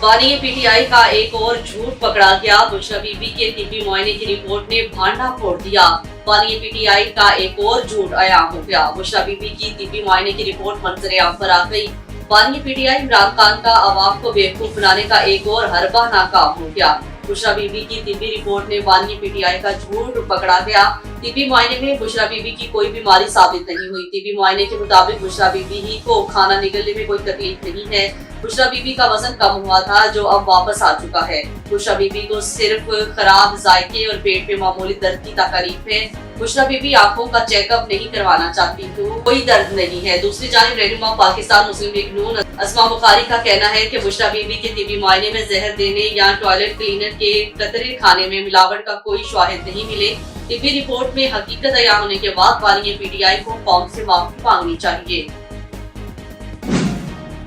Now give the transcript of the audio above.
बानी पीटीआई का एक और झूठ पकड़ा गया। बुशरा बीबी के तिब्बी मुआयने की रिपोर्ट ने भांडा फोड़ दिया। बानी पीटीआई का एक और झूठ आयाम हो गया। बुशरा बीबी की तिब्बी मुआयने की रिपोर्ट मंजर-ए-आम पर आ गई। बानी पीटीआई इमरान खान का अवाम को बेवकूफ बनाने का एक और हरबा नाकाम हो गया। बुशरा बीबी की तिब्बी रिपोर्ट ने बानी पीटीआई का झूठ पकड़ा गया। तिब्बी मुआयने में बुशरा बीबी की कोई बीमारी साबित नहीं हुई। तिब्बी मुआयने के मुताबिक बुशरा बीबी ही को खाना निकलने में कोई तकलीफ नहीं है। बुशरा बीबी का वजन कम हुआ था जो अब वापस आ चुका है। बुशरा बीबी को सिर्फ खराब जायके और पेट में मामूली दर्द की तकलीफ है। बुशरा बीबी आंखों का चेकअप नहीं करवाना चाहती तो कोई दर्द नहीं है। दूसरी जानिब रहनुमा पाकिस्तान मुस्लिम लीग नून अस्मा बुखारी का कहना है कि बुशरा बीबी के तिब्बी मुआयने में जहर देने या टॉयलेट क्लीनर के कतरे खाने में मिलावट का कोई शाहिद नहीं मिले। तिब्बी रिपोर्ट में हकीकत अया होने के बाद बानी पीटीआई को कौम से माफी मांगनी चाहिए।